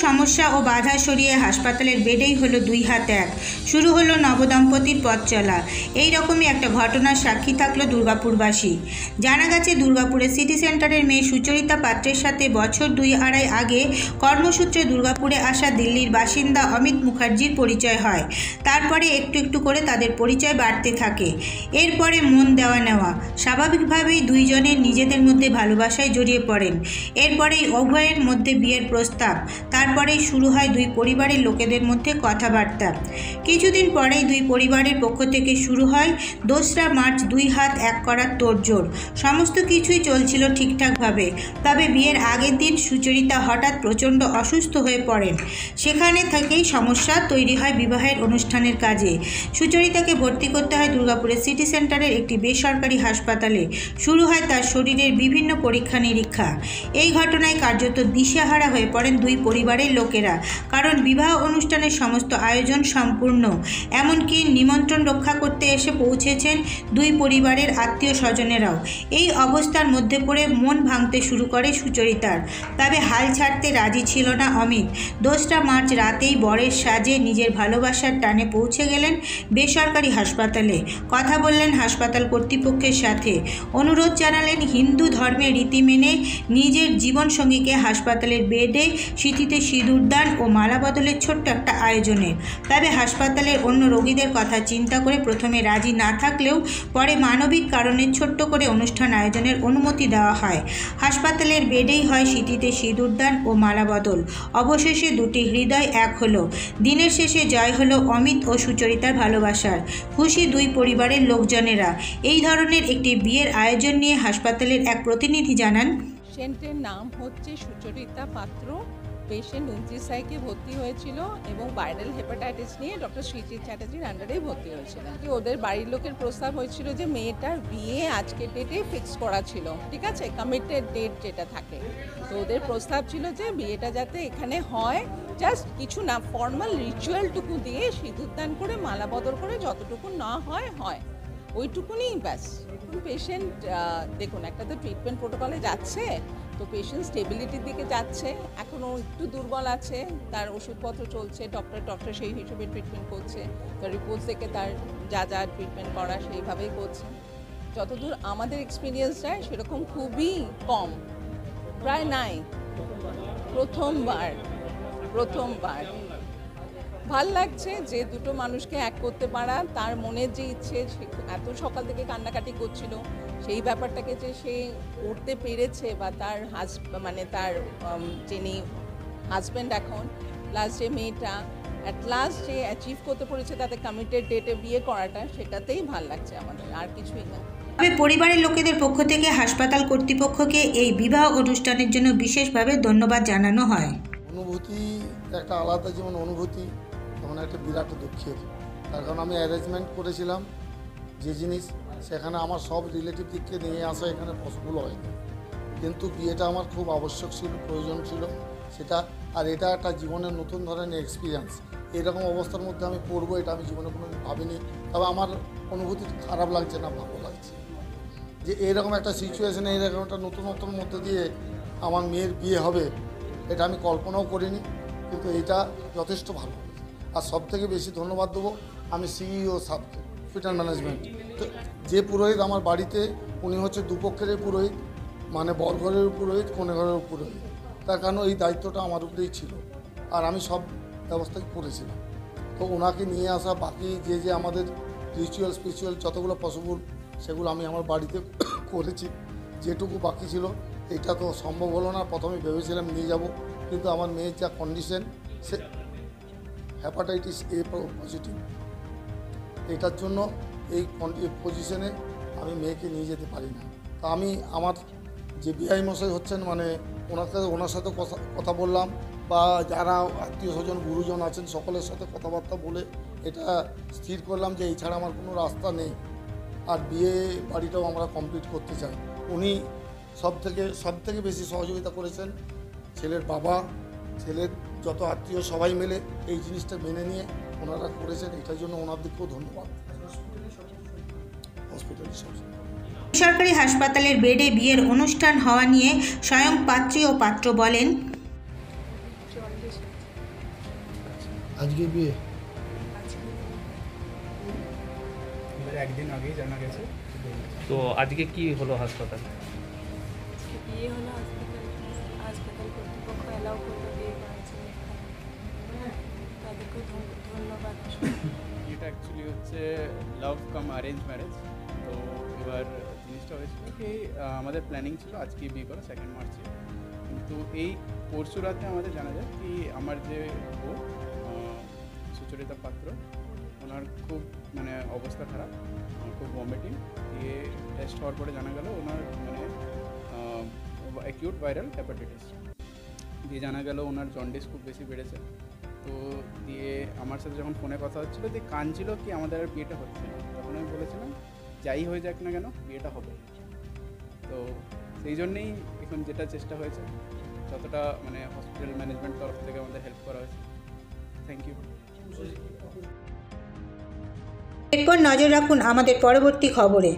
সমস্যা ও বাধা সরিয়ে হাসপাতালের বেডেই হলো 2 হাত 1। শুরু হলো নবদম্পতির পথ চলা। এই রকমই একটা ঘটনার সাক্ষী থাকলো দুর্গাপুরবাসী। জানা গেছে দুর্গাপুরের সিটি সেন্টারের মেয়ে সুচরিতা পাত্রের সাথে বছর 2-2.5 আগে কর্মসূত্রে দুর্গাপুরে আসা দিল্লির বাসিন্দা অমিত মুখার্জির পরিচয় হয়। তারপরে একটু একটু করে তাদের পরিচয় বাড়তে থাকে। এরপরে মন দেওয়া নেওয়া, স্বাভাবিকভাবেই দুইজনের নিজেদের মধ্যে ভালোবাসায় জড়িয়ে পড়েন। এরপরেই উভয়ের মধ্যে বিয়ের প্রস্তাব। তারপরেই শুরু হয় দুই পরিবারের লোকেদের মধ্যে কথাবার্তা। কিছুদিন পরেই দুই পরিবারের পক্ষ থেকে শুরু হয় 2রা মার্চ 2 হাত 1 করার তোড়জোড়। সমস্ত কিছুই চলছিল ঠিকঠাকভাবে। তবে বিয়ের আগের দিন সুচরিতা হঠাৎ প্রচণ্ড অসুস্থ হয়ে পড়েন। সেখানে থেকেই সমস্যা তৈরি হয় বিবাহের অনুষ্ঠানের কাজে। সুচরিতাকে ভর্তি করতে হয় দুর্গাপুরের সিটি সেন্টারের একটি বেসরকারি হাসপাতালে। শুরু হয় তার শরীরের বিভিন্ন পরীক্ষা নিরীক্ষা। এই ঘটনায় কার্যত দিশেহারা হয়ে পড়েন দুই পরিবারের লোকেরা। কারণ বিবাহ অনুষ্ঠানের সমস্ত আয়োজন সম্পূর্ণ, এমনকি নিমন্ত্রণ রক্ষা করতে এসে পৌঁছেছেন দুই পরিবারের আত্মীয় স্বজনেরাও। এই অবস্থার মধ্যে পড়ে মন ভাঙতে শুরু করে সুচরিতার। তবে হাল ছাড়তে রাজি ছিল না অমিত। 2রা মার্চ রাতেই বরের সাজে নিজের ভালোবাসার টানে পৌঁছে গেলেন বেসরকারি হাসপাতালে। কথা বললেন হাসপাতাল কর্তৃপক্ষের সাথে। অনুরোধ জানালেন হিন্দু ধর্মের রীতি মেনে নিজের জীবনসঙ্গীকে হাসপাতালের বেডে সিঁথিতে সিঁদুরদান ও মালা বদলের ছোট্ট একটা আয়োজনে। তবে হাসপাতালের অন্য রোগীদের কথা চিন্তা করে প্রথমে রাজি না থাকলেও পরে মানবিক কারণে ছোট্ট করে অনুষ্ঠান আয়োজনের অনুমতি দেওয়া হয়। হাসপাতালের বেডেই হয় সিঁথিতে সিঁদুরদান ও মালা বদল। অবশেষে দুটি হৃদয় এক হলো। দিনের শেষে জয় হলো অমিত ও সুচরিতার ভালোবাসার। খুশি দুই পরিবারের লোকজনেরা। এই ধরনের একটি বিয়ের আয়োজন নিয়ে হাসপাতালের এক প্রতিনিধি জানান, পেশেন্টের নাম হচ্ছে সুচরিতা পাত্র। পেশেন্ট 29 ভর্তি হয়েছিল এবং ভাইরাল হেপাটাইটিস নিয়ে ডক্টর শ্রীজিৎ চ্যাটার্জির আন্ডারেই ভর্তি হয়েছিল। ওদের বাড়ির লোকের প্রস্তাব হয়েছিল যে মেয়েটার বিয়ে আজকের ডেটে ফিক্স করা ছিল, ঠিক আছে, কমিটেড ডেট যেটা থাকে। তো ওদের প্রস্তাব ছিল যে বিয়েটা যাতে এখানে হয়, জাস্ট কিছু না ফর্মাল রিচুয়ালটুকু দিয়ে সিঁদুরদান করে মালা বদল করে যতটুকু না হয় হয় ওইটুকুনি ব্যাস। পেশেন্ট দেখুন, একটা তো ট্রিটমেন্ট প্রোটোকলে যাচ্ছে, তো পেশেন্ট স্টেবিলিটির দিকে যাচ্ছে। এখনও একটু দুর্বল আছে, তার ওষুধপত্র চলছে, ডক্টর সেই হিসেবে ট্রিটমেন্ট করছে। তার রিপোর্টস থেকে তার যা যা ট্রিটমেন্ট করা সেইভাবেই করছে। যতদূর আমাদের এক্সপিরিয়েন্স যায় সেরকম খুবই কম, প্রায় নাই। প্রথমবার ভাল লাগছে যে দুটো মানুষকে এক করতে পারা। তার মনের যে ইচ্ছে, এত সকাল থেকে কান্নাকাটি করছিল, সেই ব্যাপারটাকে যে সে করতে পেরেছে, বা তার তার যিনি হাজব্যান্ড এখন, প্লাস যে মেয়েটা অ্যাট লাস্ট যে অ্যাচিভ করতে পেরেছে তাদের কমিটেড ডেটে বিয়ে করাটা, সেটাতেই ভাল লাগছে আমাদের, আর কিছুই না। তবে পরিবারের লোকেদের পক্ষ থেকে হাসপাতাল কর্তৃপক্ষকে এই বিবাহ অনুষ্ঠানের জন্য বিশেষভাবে ধন্যবাদ জানানো হয়। অনুভূতি একটা আলাদা, যেমন অনুভূতি তেমন একটা বিরাট দুঃখের। তার কারণ আমি অ্যারেঞ্জমেন্ট করেছিলাম যে জিনিস, সেখানে আমার সব রিলেটিভ দিককে নিয়ে আসা এখানে পসিবল হয়নি। কিন্তু বিয়েটা আমার খুব আবশ্যক ছিল, প্রয়োজন ছিল সেটা। আর এটা একটা জীবনের নতুন ধরনের এক্সপিরিয়েন্স। এরকম অবস্থার মধ্যে আমি পড়বো, এটা আমি জীবনে কোনো ভাবিনি। তবে আমার অনুভূতি খারাপ লাগছে না, ভালো লাগছে যে এরকম একটা সিচুয়েশনে, এরকম একটা নতুনত্বর মধ্যে দিয়ে আমার মেয়ের বিয়ে হবে, এটা আমি কল্পনাও করিনি। কিন্তু এটা যথেষ্ট ভালো। আর সবথেকে বেশি ধন্যবাদ দেবো আমি সিইও সাহেবকে, হসপিটাল ম্যানেজমেন্ট। তো যে পুরোহিত আমার বাড়িতে, উনি হচ্ছে দুপক্ষেরই পুরোহিত, মানে বরঘরের পুরোহিত, কনেঘরের পুরোহিত। তার কারণ এই দায়িত্বটা আমার উপরেই ছিল, আর আমি সব ব্যবস্থাই করেছিলাম। তো ওনাকে নিয়ে আসা, বাকি যে আমাদের রিচুয়াল স্পিরিচুয়াল যতগুলো পসিবল, সেগুলো আমি আমার বাড়িতে করেছি। যেটুকু বাকি ছিল এটা তো সম্ভব হলো না। প্রথমে ভেবেছিলাম নিয়ে যাব, কিন্তু আমার মেয়ের যা condition, say hepatitis A positive, এটার জন্য এই পজিশনে আমি মেয়েকে নিয়ে যেতে পারি না। তা আমি আমার যে বিআই মশাই হচ্ছেন, মানে ওনার সাথে কথা বললাম, বা যারা আত্মীয় স্বজন গুরুজন আছেন সকলের সাথে কথাবার্তা বলে এটা স্থির করলাম যে এই ছাড়া আমার কোনো রাস্তা নেই। আর বিয়ে বাড়িটাও আমরা কমপ্লিট করতে চাই। উনি সব থেকে বেশি সহযোগিতা করেছেন ছেলের বাবা, ছেলের যত আত্মীয় সবাই মিলে এই জিনিসটা মেনে নিয়ে ওনারা করেছেন। এটার জন্য ওনাদেরকেও ধন্যবাদ। হসপিটালের বেসরকারি হাসপাতালের বেডে বিয়ের অনুষ্ঠান হওয়া নিয়ে স্বয়ং পাত্রী ও পাত্র বলেন, আজকে বিয়ে এবার একদিন আগেই জানা গেছে। তো আজকে কি হলো হাসপাতালে? আজকে বিয়ে হলো হাসপাতাল কর্তৃপক্ষ অ্যালাউ করলো, বিয়ে করেছে। তাদেরকে ধন্যবাদ। এটা অ্যাকচুয়ালি হচ্ছে লাভ কাম অ্যারেঞ্জ ম্যারেজ। তো এবার জিনিসটা হয়েছিল কি আমাদের প্ল্যানিং ছিল আজকে বিয়ে করা 2 মার্চে, কিন্তু এই পরশু রাতে আমাদের জানা যায় কি আমার যে বউ সুচরিতা পাত্র, ওনার খুব মানে অবস্থা খারাপ, খুব ভমিটিং, দিয়ে টেস্ট হওয়ার পরে জানা গেল ওনার মানে অ্যাকিউট ভাইরাল হেপাটাইটিস, দিয়ে জানা গেল ওনার জন্ডিস খুব বেশি বেড়েছে। তো দিয়ে আমার সাথে যখন ফোনে কথা হচ্ছিলো দিয়ে কাঁদছিল কি আমাদের আর বিয়েটা হচ্ছে না, তখন আমি বলেছিলাম যাই হয়ে যাক না কেন বিয়েটা হবে। তো সেই জন্যেই এখন যেটা চেষ্টা হয়েছে যতটা মানে হসপিটাল ম্যানেজমেন্ট তরফ থেকে আমাদের হেল্প করা হয়েছে, থ্যাংক ইউ। এরপর নজর রাখুন আমাদের পরবর্তী খবরে।